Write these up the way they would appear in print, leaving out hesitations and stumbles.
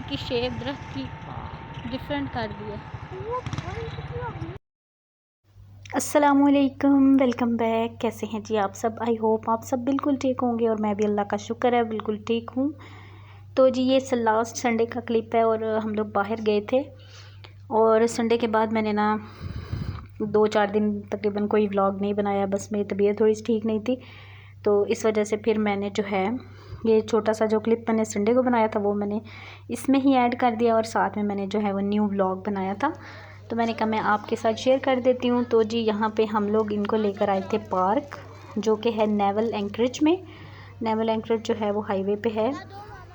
की शेप दरख्त की डिफरेंट कर दी है। अस्सलामुअलैकुम, वेलकम बैक। कैसे हैं जी आप सब? आई होप आप सब बिल्कुल ठीक होंगे और मैं भी अल्लाह का शुक्र है बिल्कुल ठीक हूँ। तो जी ये लास्ट संडे का क्लिप है और हम लोग बाहर गए थे और संडे के बाद मैंने ना 2-4 दिन तकरीबन कोई व्लॉग नहीं बनाया। बस मेरी तबीयत थोड़ी सी ठीक नहीं थी, तो इस वजह से फिर मैंने जो है ये छोटा सा जो क्लिप मैंने संडे को बनाया था वो मैंने इसमें ही ऐड कर दिया और साथ में मैंने जो है वो न्यू व्लॉग बनाया था, तो मैंने कहा मैं आपके साथ शेयर कर देती हूँ। तो जी यहाँ पे हम लोग इनको लेकर आए थे पार्क, जो कि है नेवल एंकरेज में। नेवल एंकरेज जो है वो हाईवे पे है।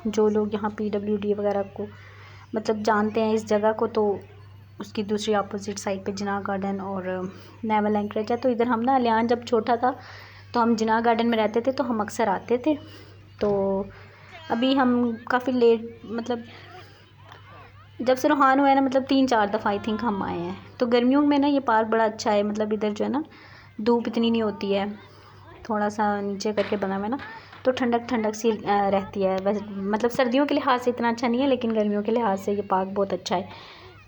जो लोग यहाँ PWD वगैरह को मतलब जानते हैं इस जगह को, तो उसकी दूसरी अपोजिट साइड पे जिनाह गार्डन और नेवल एंकरेज है। तो इधर हम ना अलियान जब छोटा था तो हम जिनाह गार्डन में रहते थे, तो हम अक्सर आते थे। तो अभी हम काफ़ी लेट मतलब जब से रूहान हुआ है ना, मतलब 3-4 दफ़ा आई थिंक हम आए हैं। तो गर्मियों में ना ये पार्क बड़ा अच्छा है, मतलब इधर जो है ना धूप इतनी नहीं होती है, थोड़ा सा नीचे करके बना हुआ है ना, तो ठंडक ठंडक सी रहती है। बस मतलब सर्दियों के लिहाज से इतना अच्छा नहीं है, लेकिन गर्मियों के लिहाज से ये पार्क बहुत अच्छा है।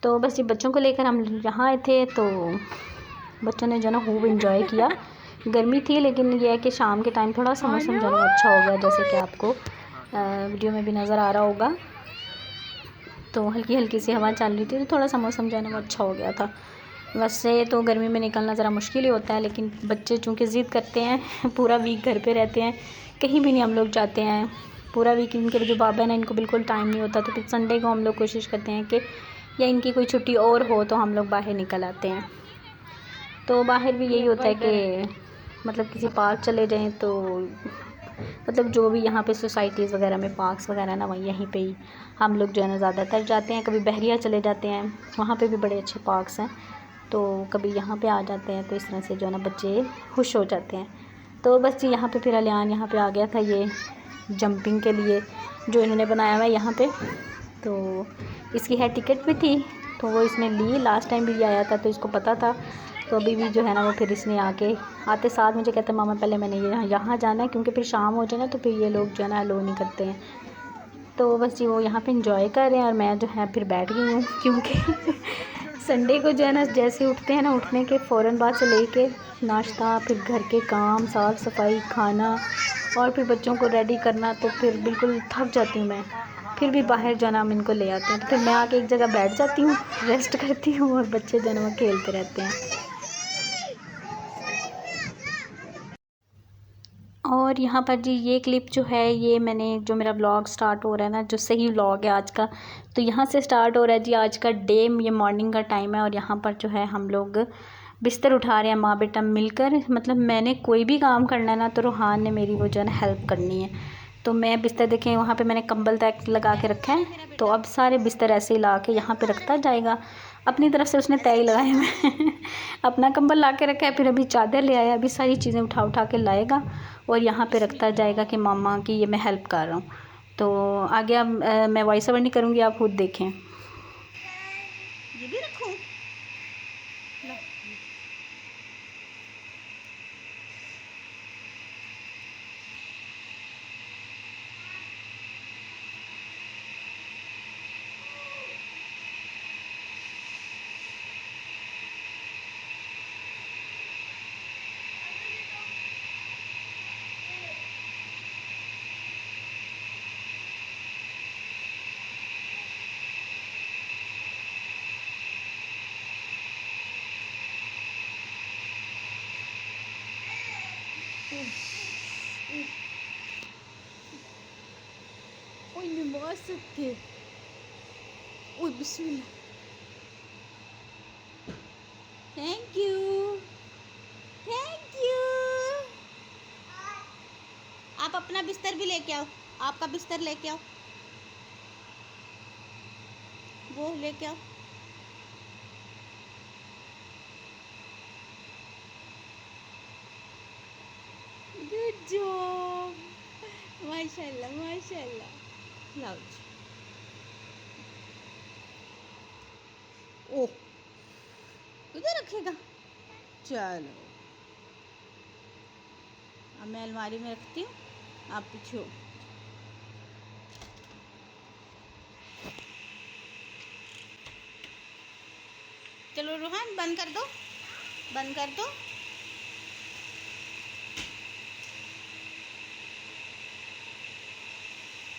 तो बस ये बच्चों को लेकर हम यहाँ आए थे, तो बच्चों ने जो है ना खूब इंजॉय किया। गर्मी थी, लेकिन यह है कि शाम के टाइम थोड़ा सा मौसम जो है अच्छा हो गया, जैसे कि आपको वीडियो में भी नज़र आ रहा होगा। तो हल्की हल्की सी हवा चल रही थी, तो थोड़ा सा मौसम जो है ना वो अच्छा हो गया था। वैसे तो गर्मी में निकलना ज़रा मुश्किल ही होता है, लेकिन बच्चे चूँकि ज़िद करते हैं पूरा वीक घर पे रहते हैं, कहीं भी नहीं हम लोग जाते हैं पूरा वीक। इनके जो बाबा है ना, इनको बिल्कुल टाइम नहीं होता, तो फिर संडे को हम लोग कोशिश करते हैं कि या इनकी कोई छुट्टी और हो तो हम लोग बाहर निकल आते हैं। तो बाहर भी यही होता है कि मतलब किसी पार्क चले जाएं, तो मतलब जो भी यहाँ पे सोसाइटीज़ वगैरह में पार्क्स वगैरह ना, वहीं यहीं पे ही हम लोग जो है ना ज़्यादातर जाते हैं। कभी बहरिया चले जाते हैं, वहाँ पे भी बड़े अच्छे पार्क्स हैं, तो कभी यहाँ पे आ जाते हैं। तो इस तरह से जो है ना बच्चे खुश हो जाते हैं। तो बस जी यहाँ पे फिर अलियान यहाँ पे आ गया था ये जंपिंग के लिए जो इन्होंने बनाया हुआ है यहाँ पे। तो इसकी है टिकट भी थी, तो वो इसने ली। लास्ट टाइम भी आया था तो इसको पता था, तो अभी भी जो है ना वो फिर इसने आते साथ मुझे कहता मामा पहले मैंने ये यहाँ जाना है, क्योंकि फिर शाम हो जाए ना तो फिर ये लोग जो है ना अलो नहीं करते हैं। तो बस जी वो यहाँ पे इंजॉय कर रहे हैं और मैं जो है फिर बैठ गई हूँ, क्योंकि संडे को जो है ना जैसे उठते हैं ना, उठने के फ़ौरन बाद से लेके नाश्ता, फिर घर के काम, साफ़ सफाई, खाना और फिर बच्चों को रेडी करना, तो फिर बिल्कुल थक जाती हूँ मैं। फिर भी बाहर जो है ना हम इनको ले आते हैं, तो फिर मैं आके एक जगह बैठ जाती हूँ, रेस्ट करती हूँ और बच्चे जो है ना वो खेलते रहते हैं। और यहाँ पर जी ये क्लिप जो है ये मैंने जो मेरा व्लॉग स्टार्ट हो रहा है ना, जो सही व्लॉग है आज का, तो यहाँ से स्टार्ट हो रहा है जी आज का डे। ये मॉर्निंग का टाइम है और यहाँ पर जो है हम लोग बिस्तर उठा रहे हैं माँ बेटा मिलकर। मतलब मैंने कोई भी काम करना है ना, तो रूहान ने मेरी वो जो है ना हेल्प करनी है। तो मैं बिस्तर देखें वहाँ पे मैंने कंबल तक लगा के रखा है, तो अब सारे बिस्तर ऐसे ही ला के यहाँ पे रखता जाएगा। अपनी तरफ से उसने तय लगाया मैं अपना कंबल ला के रखा है, फिर अभी चादर ले आया, अभी सारी चीज़ें उठा उठा के लाएगा और यहाँ पे रखता जाएगा कि मामा की ये मैं हेल्प कर रहा हूँ। तो आगे अब मैं वॉइस ओवर नहीं करूँगी, आप खुद देखें। ये भी रखूँ? Ой, не масаки. Ой, बिस्मिल्लाह. Thank you. Thank you. आप अपना बिस्तर भी लेके आओ, आपका बिस्तर लेके आओ, वो लेके आओ। गुड जॉब, माशाल्लाह माशाल्लाह। लाओ जी। ओह, इधर रखेगा, चलो अब मैं अलमारी में रखती हूँ, आप पीछे हो। चलो रूहान बंद कर दो, बंद कर दो।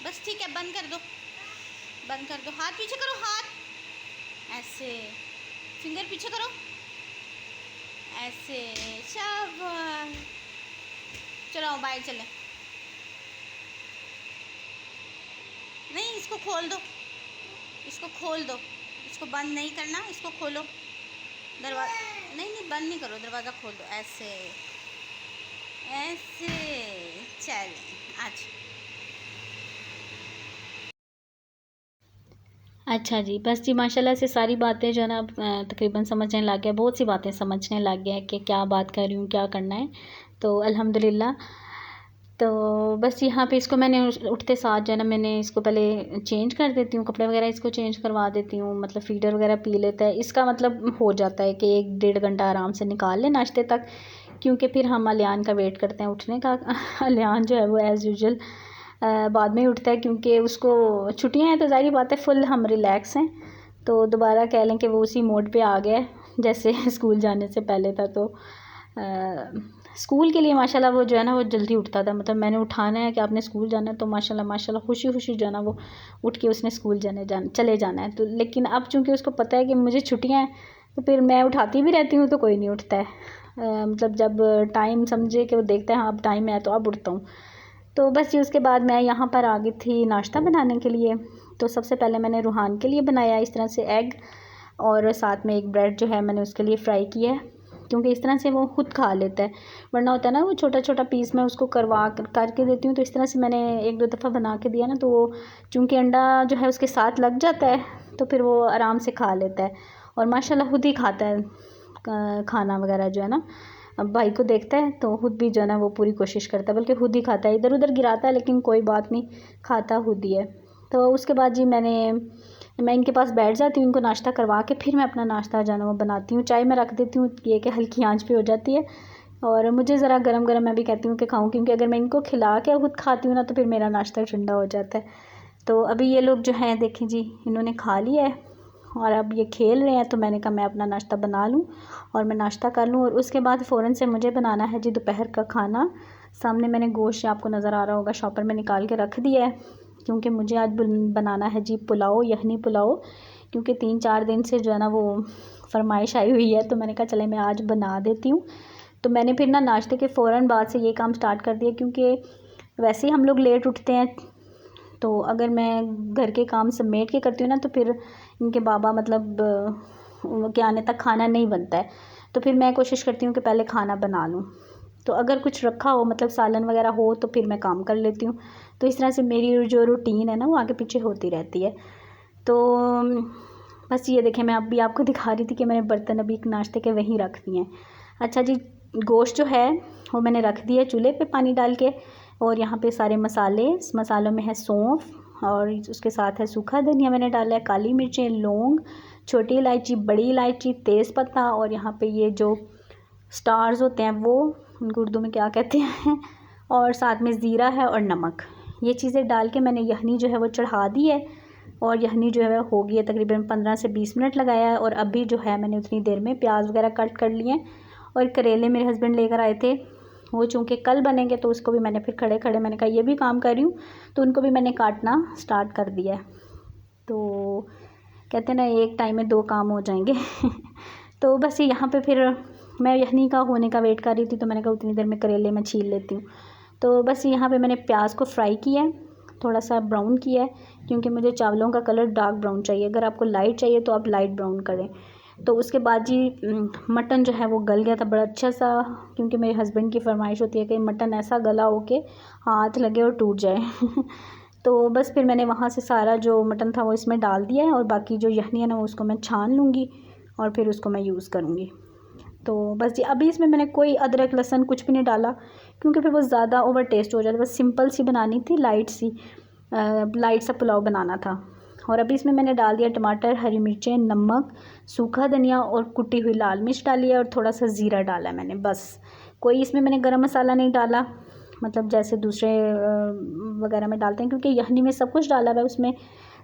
बस ठीक है, बंद कर दो, बंद कर दो। हाथ पीछे करो, हाथ ऐसे, फिंगर पीछे करो ऐसे, शाबाश। चलो बाहर चले। नहीं, इसको खोल दो, इसको खोल दो, इसको बंद नहीं करना, इसको खोलो दरवाज़ा। नहीं नहीं, बंद नहीं करो, दरवाज़ा खोल दो ऐसे ऐसे। चलें आज। अच्छा जी, बस जी माशाल्लाह से सारी बातें जो है ना अब तकरीबन समझने लग गया, बहुत सी बातें समझने लग गया कि क्या बात कर रही हूँ, क्या करना है। तो अल्हम्दुलिल्लाह। तो बस यहाँ पे इसको मैंने उठते साथ जो है ना, मैंने इसको पहले चेंज कर देती हूँ, कपड़े वगैरह इसको चेंज करवा देती हूँ। मतलब फ़ीडर वगैरह पी लेता है, इसका मतलब हो जाता है कि 1-1.5 घंटा आराम से निकाल ले नाश्ते तक, क्योंकि फिर हम अलियान का वेट करते हैं उठने का। अलियान जो है वो एज़ यूजुअल बाद में ही उठता है, क्योंकि उसको छुट्टियां हैं तो ज़ाहिर बात है फुल हम रिलैक्स हैं। तो दोबारा कह लें कि वो उसी मोड पे आ गया है जैसे स्कूल जाने से पहले था। तो स्कूल के लिए माशाल्लाह वो जो है ना वो जल्दी उठता था। मतलब मैंने उठाना है कि आपने स्कूल जाना है, तो माशाल्लाह माशाल्लाह खुशी खुशी जो है ना वो उठ के उसने स्कूल चले जाना है। तो लेकिन अब चूँकि उसको पता है कि मुझे छुट्टियाँ हैं, तो फिर मैं उठाती भी रहती हूँ तो कोई नहीं उठता है। मतलब जब टाइम समझे कि वो देखता है हाँ अब टाइम है तो अब उठता हूँ। तो बस जी उसके बाद मैं यहाँ पर आ गई थी नाश्ता बनाने के लिए। तो सबसे पहले मैंने रूहान के लिए बनाया इस तरह से एग, और साथ में एक ब्रेड जो है मैंने उसके लिए फ़्राई किया है, क्योंकि इस तरह से वो खुद खा लेता है। वरना होता है ना वो छोटा छोटा पीस मैं उसको करके देती हूँ। तो इस तरह से मैंने 1-2 दफ़ा बना के दिया ना, तो वो चूँकि अंडा जो है उसके साथ लग जाता है, तो फिर वो आराम से खा लेता है और माशाल्लाह खुद ही खाता है खाना वगैरह जो है ना। अब भाई को देखता है तो खुद भी जो है ना वो पूरी कोशिश करता है, बल्कि खुद ही खाता है, इधर उधर गिराता है लेकिन कोई बात नहीं, खाता खुद ही है। तो उसके बाद जी मैं इनके पास बैठ जाती हूँ, इनको नाश्ता करवा के फिर मैं अपना नाश्ता जो है ना वो बनाती हूँ। चाय मैं रख देती हूँ, ये कि हल्की आंच पे हो जाती है, और मुझे ज़रा गरम गरम मैं भी कहती हूँ कि खाऊँ, क्योंकि अगर मैं इनको खिला के खुद खाती हूँ ना तो फिर मेरा नाश्ता ठंडा हो जाता है। तो अभी ये लोग जो हैं देखें जी, इन्होंने खा लिया है और अब ये खेल रहे हैं। तो मैंने कहा मैं अपना नाश्ता बना लूँ और मैं नाश्ता कर लूँ, और उसके बाद फ़ौरन से मुझे बनाना है जी दोपहर का खाना। सामने मैंने गोश्त आपको नज़र आ रहा होगा शॉपर में निकाल के रख दिया है, क्योंकि मुझे आज बनाना है जी पुलाव, यखनी पुलाव, क्योंकि 3-4 दिन से जो है ना वो फरमाइश आई हुई है। तो मैंने कहा चले मैं आज बना देती हूँ। तो मैंने फिर ना नाश्ते के फ़ौरन बाद से ये काम स्टार्ट कर दिया, क्योंकि वैसे ही हम लोग लेट उठते हैं। तो अगर मैं घर के काम समेट के करती हूँ ना तो फिर इनके बाबा मतलब के आने तक खाना नहीं बनता है। तो फिर मैं कोशिश करती हूँ कि पहले खाना बना लूँ। तो अगर कुछ रखा हो, मतलब सालन वगैरह हो, तो फिर मैं काम कर लेती हूँ। तो इस तरह से मेरी जो रूटीन है ना वो आगे पीछे होती रहती है। तो बस ये देखें, मैं अभी आपको दिखा रही थी कि मैंने बर्तन अभी नाश्ते के वहीं रख दिए हैं। अच्छा जी, गोश्त जो है वो मैंने रख दिया चूल्हे पे पानी डाल के, और यहाँ पे सारे मसाले, इस मसालों में है सौंफ और उसके साथ है सूखा धनिया मैंने डाला है, काली मिर्चें, लौंग, छोटी इलायची, बड़ी इलायची, तेज़पत्ता, और यहाँ पे ये जो स्टार्स होते हैं वो उनको उर्दू में क्या कहते हैं, और साथ में ज़ीरा है और नमक। ये चीज़ें डाल के मैंने यखनी जो है वो चढ़ा दी है, और यखनी जो है हो गई है तकरीबन 15 से 20 मिनट लगाया है। और अभी जो है मैंने उतनी देर में प्याज वगैरह कट कर लिए हैं, और करेले मेरे हस्बैंड लेकर आए थे, वो चूँकि कल बनेंगे तो उसको भी मैंने फिर खड़े खड़े मैंने कहा ये भी काम कर रही हूँ, तो उनको भी मैंने काटना स्टार्ट कर दिया है। तो कहते हैं ना एक टाइम में 2 काम हो जाएंगे। तो बस यहाँ पे फिर मैं यखनी का होने का वेट कर रही थी, तो मैंने कहा उतनी देर में करेले मैं छील लेती हूँ। तो बस यहाँ पे मैंने प्याज को फ्राई किया है, थोड़ा सा ब्राउन किया है, क्योंकि मुझे चावलों का कलर डार्क ब्राउन चाहिए। अगर आपको लाइट चाहिए तो आप लाइट ब्राउन करें। तो उसके बाद जी मटन जो है वो गल गया था बड़ा अच्छा सा, क्योंकि मेरे हस्बैंड की फरमाइश होती है कि मटन ऐसा गला हो के हाथ लगे और टूट जाए। तो बस फिर मैंने वहाँ से सारा जो मटन था वो इसमें डाल दिया है, और बाकी जो यखनी है ना उसको मैं छान लूँगी और फिर उसको मैं यूज़ करूँगी। तो बस जी अभी इसमें मैंने कोई अदरक लहसुन कुछ भी नहीं डाला, क्योंकि फिर वो ज़्यादा ओवर टेस्ट हो जाता। बस सिंपल सी बनानी थी, लाइट सा पुलाव बनाना था। और अभी इसमें मैंने डाल दिया टमाटर, हरी मिर्चें, नमक, सूखा धनिया और कुटी हुई लाल मिर्च डाली है, और थोड़ा सा ज़ीरा डाला है मैंने। बस कोई इसमें मैंने गरम मसाला नहीं डाला, मतलब जैसे दूसरे वगैरह में डालते हैं, क्योंकि यखनी में सब कुछ डाला हुआ है, उसमें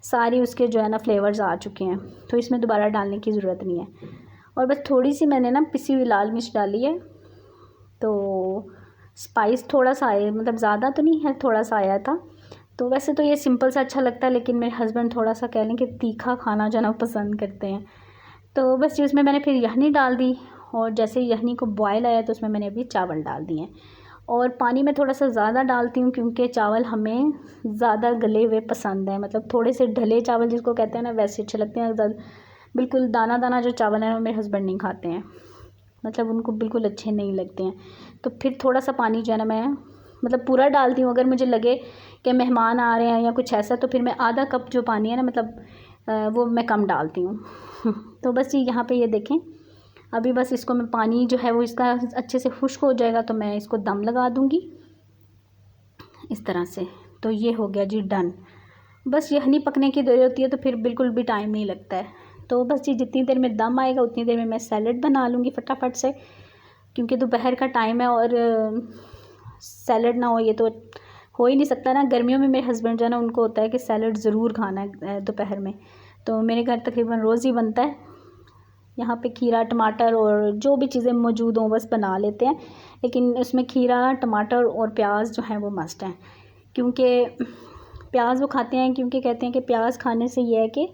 सारी उसके जो है ना फ्लेवर्स आ चुके हैं, तो इसमें दोबारा डालने की ज़रूरत नहीं है। और बस थोड़ी सी मैंने ना पिसी हुई लाल मिर्च डाली है। तो स्पाइस थोड़ा सा आया, मतलब ज़्यादा तो नहीं है, थोड़ा सा आया था। तो वैसे तो ये सिंपल सा अच्छा लगता है, लेकिन मेरे हस्बैंड थोड़ा सा कह लें कि तीखा खाना जो है ना पसंद करते हैं। तो बस उसमें मैंने फिर यखनी डाल दी, और जैसे यखनी को बॉयल आया तो उसमें मैंने अभी चावल डाल दिए। और पानी मैं थोड़ा सा ज़्यादा डालती हूँ, क्योंकि चावल हमें ज़्यादा गले हुए पसंद है, मतलब थोड़े से ढले चावल जिसको कहते हैं ना, वैसे अच्छे लगते हैं। बिल्कुल दाना दाना जो चावल है वो मेरे हस्बैंड नहीं खाते हैं, मतलब उनको बिल्कुल अच्छे नहीं लगते हैं। तो फिर थोड़ा सा पानी जो है ना मैं मतलब पूरा डालती हूँ। अगर मुझे लगे कि मेहमान आ रहे हैं या कुछ ऐसा, तो फिर मैं आधा कप जो पानी है ना, मतलब वो मैं कम डालती हूँ। तो बस ये यहाँ पे ये देखें, अभी बस इसको मैं पानी जो है वो इसका अच्छे से खुश्क हो जाएगा तो मैं इसको दम लगा दूँगी इस तरह से। तो ये हो गया जी डन। बस यखनी पकने की देर होती है तो फिर बिल्कुल भी टाइम नहीं लगता है। तो बस जी जितनी देर में दम आएगा उतनी देर में मैं सैलड बना लूँगी फटाफट से, क्योंकि दोपहर का टाइम है और सैलड ना हो ये तो हो ही नहीं सकता ना। गर्मियों में मेरे हस्बैंड जो है ना, उनको होता है कि सैलड ज़रूर खाना है दोपहर में। तो मेरे घर तकरीबन रोज़ ही बनता है। यहाँ पे खीरा टमाटर और जो भी चीज़ें मौजूद हों बस बना लेते हैं, लेकिन उसमें खीरा टमाटर और प्याज जो है वो मस्ट हैं, क्योंकि प्याज वो खाते हैं, क्योंकि कहते हैं कि प्याज खाने से ये है कि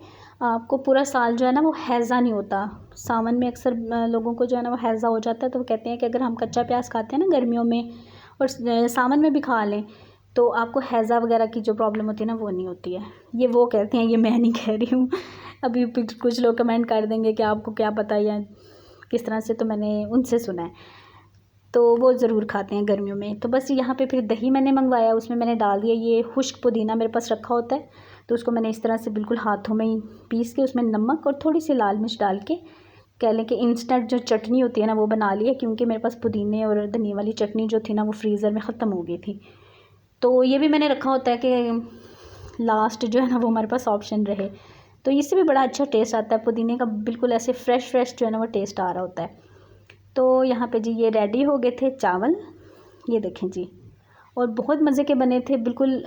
आपको पूरा साल जो है ना वो हैज़ा नहीं होता। सावन में अक्सर लोगों को जो है ना वो हैज़ा हो जाता है, तो वो कहते हैं कि अगर हम कच्चा प्याज खाते हैं ना गर्मियों में और सावन में भी खा लें तो आपको हैज़ा वगैरह की जो प्रॉब्लम होती है ना वो नहीं होती है। ये वो कहते हैं, ये मैं नहीं कह रही हूँ। अभी कुछ लोग कमेंट कर देंगे कि आपको क्या पता या किस तरह से, तो मैंने उनसे सुना है, तो वो ज़रूर खाते हैं गर्मियों में। तो बस यहाँ पे फिर दही मैंने मंगवाया, उसमें मैंने डाल दिया ये खुश्क पुदीना, मेरे पास रखा होता है, तो उसको मैंने इस तरह से बिल्कुल हाथों में ही पीस के उसमें नमक और थोड़ी सी लाल मिर्च डाल के कह लें कि इंस्टेंट जो चटनी होती है ना वो बना ली है, क्योंकि मेरे पास पुदीने और धनिया वाली चटनी जो थी ना वो फ्रीज़र में ख़त्म हो गई थी। तो ये भी मैंने रखा होता है कि लास्ट जो है ना वो हमारे पास ऑप्शन रहे, तो इससे भी बड़ा अच्छा टेस्ट आता है पुदीने का, बिल्कुल ऐसे फ्रेश जो है ना वो टेस्ट आ रहा होता है। तो यहाँ पे जी ये रेडी हो गए थे चावल, ये देखें जी, और बहुत मज़े के बने थे, बिल्कुल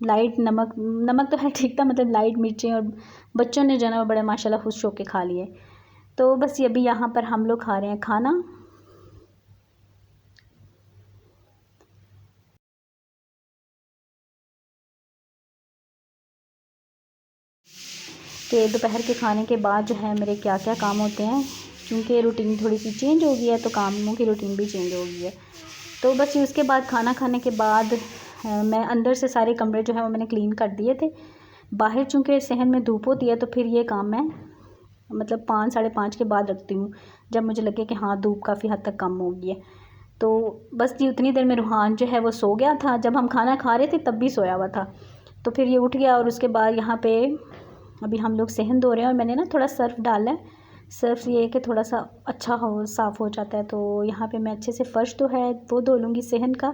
लाइट नमक तो है ठीक था, मतलब लाइट मिर्चें, और बच्चों ने जो है ना वो बड़े माशाल्लाह खुश होकर खा लिए। तो बस ये अभी यहाँ पर हम लोग खा रहे हैं खाना। कि दोपहर के खाने के बाद जो है मेरे क्या क्या काम होते हैं, क्योंकि रूटीन थोड़ी सी चेंज हो गई है, तो कामों की रूटीन भी चेंज हो गई है। तो बस उसके बाद खाना खाने के बाद मैं अंदर से सारे कमरे जो है वो मैंने क्लीन कर दिए थे। बाहर चूँकि सहन में धूप होती है तो फिर ये काम मैं मतलब 5 साढ़े 5 के बाद रखती हूँ, जब मुझे लगे कि हाँ धूप काफ़ी हद तक कम हो गई है। तो बस जी उतनी देर में रूहान जो है वो सो गया था, जब हम खाना खा रहे थे तब भी सोया हुआ था, तो फिर ये उठ गया। और उसके बाद यहाँ पे अभी हम लोग सहन धो रहे हैं, और मैंने ना थोड़ा सर्फ़ डाला है। सर्फ़ ये है कि थोड़ा सा अच्छा हो, साफ़ हो जाता है। तो यहाँ पे मैं अच्छे से फ़र्श तो है वो धो लूँगी सहन का,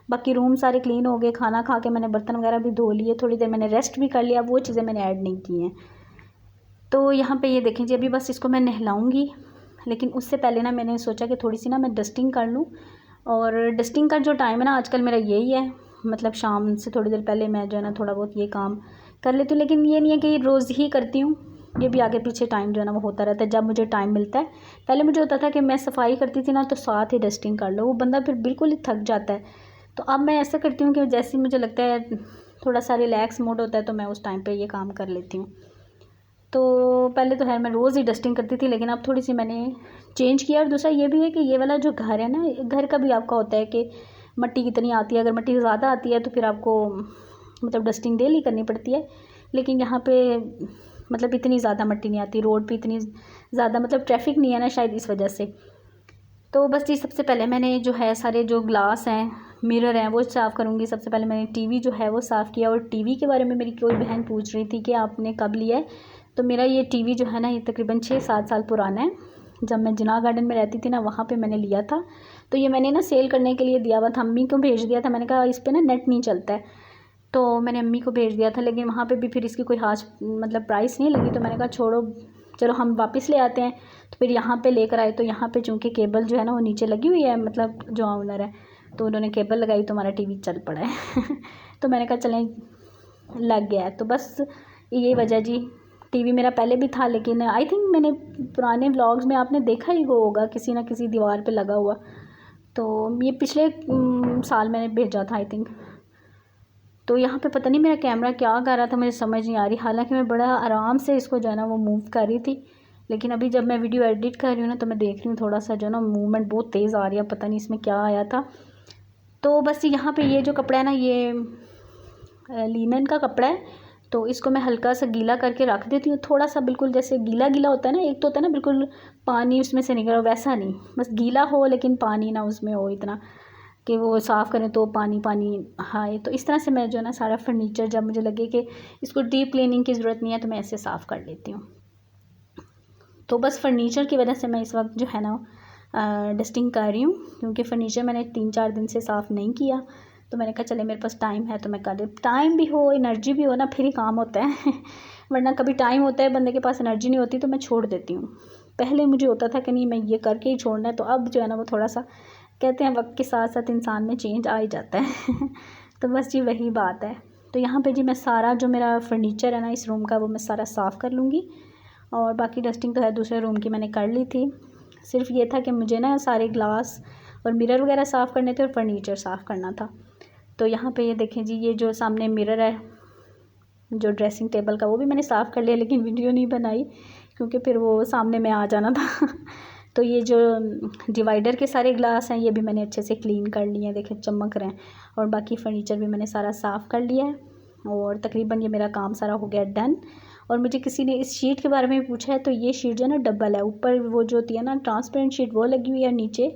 बाकी रूम सारे क्लीन हो गए। खाना खा के मैंने बर्तन वगैरह भी धो लिए, थोड़ी देर मैंने रेस्ट भी कर लिया, वो चीज़ें मैंने ऐड नहीं की हैं। तो यहाँ पे ये देखें जी, अभी बस इसको मैं नहलाऊँगी, लेकिन उससे पहले ना मैंने सोचा कि थोड़ी सी ना मैं डस्टिंग कर लूँ। और डस्टिंग का जो टाइम है ना आजकल मेरा यही है, मतलब शाम से थोड़ी देर पहले मैं जो है ना थोड़ा बहुत ये काम कर लेती हूँ, लेकिन ये नहीं है कि रोज़ ही करती हूँ, ये भी आगे पीछे टाइम जो है ना वो होता रहता है, जब मुझे टाइम मिलता है। पहले मुझे होता था कि मैं सफाई करती थी ना तो साथ ही डस्टिंग कर लो, वो बंदा फिर बिल्कुल ही थक जाता है। तो अब मैं ऐसा करती हूँ कि जैसे मुझे लगता है थोड़ा सा रिलैक्स मूड होता है तो मैं उस टाइम पर ये काम कर लेती हूँ। तो पहले तो मैं रोज़ ही डस्टिंग करती थी, लेकिन अब थोड़ी सी मैंने चेंज किया। और दूसरा ये भी है कि ये वाला जो घर है ना, घर का भी आपका होता है कि मट्टी कितनी आती है, अगर मट्टी ज़्यादा आती है तो फिर आपको मतलब डस्टिंग डेली करनी पड़ती है, लेकिन यहाँ पे मतलब इतनी ज़्यादा मट्टी नहीं आती, रोड पे इतनी ज़्यादा मतलब ट्रैफिक नहीं है ना शायद इस वजह से। तो बस ये सबसे पहले मैंने जो है सारे जो ग्लास हैं, मिरर हैं, वो साफ़ करूँगी। सबसे पहले मैंने टीवी जो है वो साफ़ किया। और टीवी के बारे में मेरी कोई बहन पूछ रही थी कि आपने कब लिया है, तो मेरा ये टीवी जो है ना ये तकरीबन 6-7 साल पुराना है। जब मैं जिना गार्डन में रहती थी ना वहाँ पे मैंने लिया था, तो ये मैंने ना सेल करने के लिए दिया हुआ था, अम्मी को भेज दिया था। मैंने कहा इस पर ना नेट नहीं चलता है, तो मैंने अम्मी को भेज दिया था, लेकिन वहाँ पे भी फिर इसकी कोई खास मतलब प्राइस नहीं लगी, तो मैंने कहा छोड़ो चलो हम वापस ले आते हैं। तो फिर यहाँ पे लेकर आए, तो यहाँ पे चूँकि केबल जो है ना वो नीचे लगी हुई है, मतलब जो ऑनर है तो उन्होंने केबल लगाई तो हमारा टीवी चल पड़ा है। तो मैंने कहा चलें लग गया है। तो बस यही वजह जी टीवी मेरा पहले भी था, लेकिन आई थिंक मैंने पुराने व्लॉग्स में आपने देखा ही होगा किसी ना किसी दीवार पे लगा हुआ। तो ये पिछले साल मैंने भेजा था आई थिंक। तो यहाँ पे पता नहीं मेरा कैमरा क्या कर रहा था, मुझे समझ नहीं आ रही। हालांकि मैं बड़ा आराम से इसको जो है ना वो मूव कर रही थी, लेकिन अभी जब मैं वीडियो एडिट कर रही हूँ ना तो मैं देख रही हूँ थोड़ा सा जो है ना मूवमेंट बहुत तेज़ आ रही है, पता नहीं इसमें क्या आया था। तो बस यहाँ पे ये जो कपड़ा है ना ये लिनन का कपड़ा है, तो इसको मैं हल्का सा गीला करके रख देती हूँ, थोड़ा सा बिल्कुल जैसे गीला गीला होता है ना, एक तो होता है ना बिल्कुल पानी उसमें से निकल, वैसा नहीं, बस गीला हो लेकिन पानी ना उसमें हो इतना कि वो साफ़ करें तो पानी पानी आए। तो इस तरह से मैं जो है ना सारा फर्नीचर, जब मुझे लगे कि इसको डीप क्लीनिंग की ज़रूरत नहीं है तो मैं ऐसे साफ़ कर लेती हूँ। तो बस फर्नीचर की वजह से मैं इस वक्त जो है ना डस्टिंग कर रही हूँ, क्योंकि फ़र्नीचर मैंने 3-4 दिन से साफ़ नहीं किया। तो मैंने कहा चले मेरे पास टाइम है तो मैं कर लेती, टाइम भी हो एनर्जी भी हो ना फिर ही काम होता है वरना कभी टाइम होता है बंदे के पास एनर्जी नहीं होती तो मैं छोड़ देती हूँ। पहले मुझे होता था कि नहीं मैं ये करके ही छोड़ना है, तो अब जो है ना वो थोड़ा सा कहते हैं वक्त के साथ साथ इंसान में चेंज आ ही जाता है तो बस जी वही बात है। तो यहाँ पे जी मैं सारा जो मेरा फर्नीचर है ना इस रूम का वो मैं सारा साफ़ कर लूँगी, और बाकी डस्टिंग तो है दूसरे रूम की मैंने कर ली थी। सिर्फ ये था कि मुझे ना सारे ग्लास और मिरर वगैरह साफ़ करने थे और फर्नीचर साफ़ करना था। तो यहाँ पे ये देखें जी, ये जो सामने मिरर है जो ड्रेसिंग टेबल का वो भी मैंने साफ़ कर लिया, लेकिन वीडियो नहीं बनाई क्योंकि फिर वो सामने में आ जाना था तो ये जो डिवाइडर के सारे ग्लास हैं ये भी मैंने अच्छे से क्लीन कर लिए हैं, देखें चमक रहे हैं। और बाकी फ़र्नीचर भी मैंने सारा साफ़ कर लिया है, और तकरीबन ये मेरा काम सारा हो गया डन। और मुझे किसी ने इस शीट के बारे में भी पूछा है, तो ये शीट जो है ना डबल है, ऊपर वो जो होती है ना ट्रांसपेरेंट शीट वो लगी हुई है, नीचे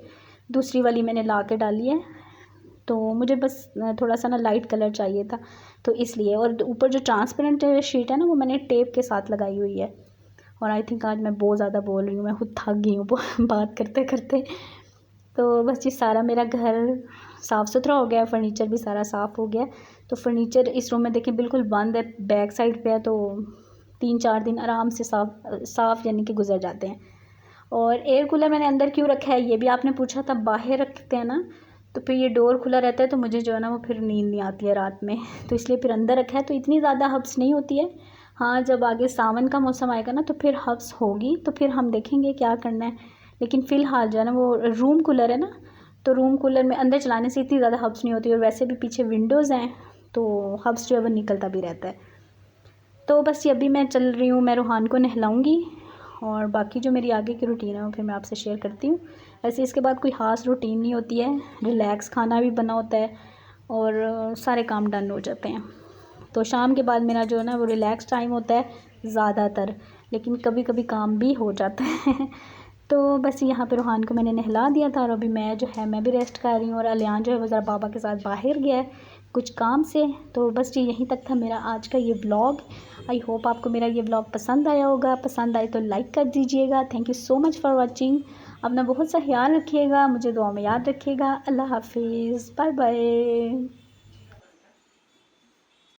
दूसरी वाली मैंने ला के डाली है। तो मुझे बस थोड़ा सा ना लाइट कलर चाहिए था तो इसलिए, और ऊपर जो ट्रांसपेरेंट शीट है ना वो मैंने टेप के साथ लगाई हुई है। और आई थिंक आज मैं बहुत ज़्यादा बोल रही हूँ, मैं खुद थक गई हूँ बात करते करते। तो बस ये सारा मेरा घर साफ़ सुथरा हो गया, फ़र्नीचर भी सारा साफ़ हो गया। तो फ़र्नीचर इस रूम में देखें बिल्कुल बंद है, बैक साइड पे है, तो 3-4 दिन आराम से साफ़ यानी कि गुजर जाते हैं। और एयर कूलर मैंने अंदर क्यों रखा है ये भी आपने पूछा था, बाहर रखते हैं ना तो फिर ये डोर खुला रहता है तो मुझे जो है ना वो फिर नींद नहीं आती है रात में, तो इसलिए फिर अंदर रखा है। तो इतनी ज़्यादा हब्स नहीं होती है, हाँ जब आगे सावन का मौसम आएगा ना तो फिर हब्स होगी, तो फिर हम देखेंगे क्या करना है। लेकिन फ़िलहाल जो है ना वो रूम कूलर है ना, तो रूम कूलर में अंदर चलाने से इतनी ज़्यादा हब्स नहीं होती, और वैसे भी पीछे विंडोज़ हैं तो हब्स जो है वो निकलता भी रहता है। तो बस ये अभी मैं चल रही हूँ, मैं रूहान को नहलाऊँगी, और बाकी जो मेरी आगे की रूटीन है वो फिर मैं आपसे शेयर करती हूँ। ऐसे इसके बाद कोई ख़ास रूटीन नहीं होती है, रिलैक्स खाना भी बना होता है और सारे काम डन हो जाते हैं। तो शाम के बाद मेरा जो है ना वो रिलैक्स टाइम होता है ज़्यादातर, लेकिन कभी कभी काम भी हो जाता है तो बस यहाँ पे रूहान को मैंने नहला दिया था, और अभी मैं जो है मैं भी रेस्ट कर रही हूँ, और अलियान जो है वो ज़रा बाबा के साथ बाहर गया है कुछ काम से। तो बस जी यहीं तक था मेरा आज का ये व्लॉग। आई होप आपको मेरा ये व्लॉग पसंद आया होगा, पसंद आए तो लाइक कर दीजिएगा। Thank you so much for watching. अपना बहुत सा ख्याल रखिएगा, मुझे दुआ में याद रखिएगा। अल्लाह हाफिज़, बाय बाय।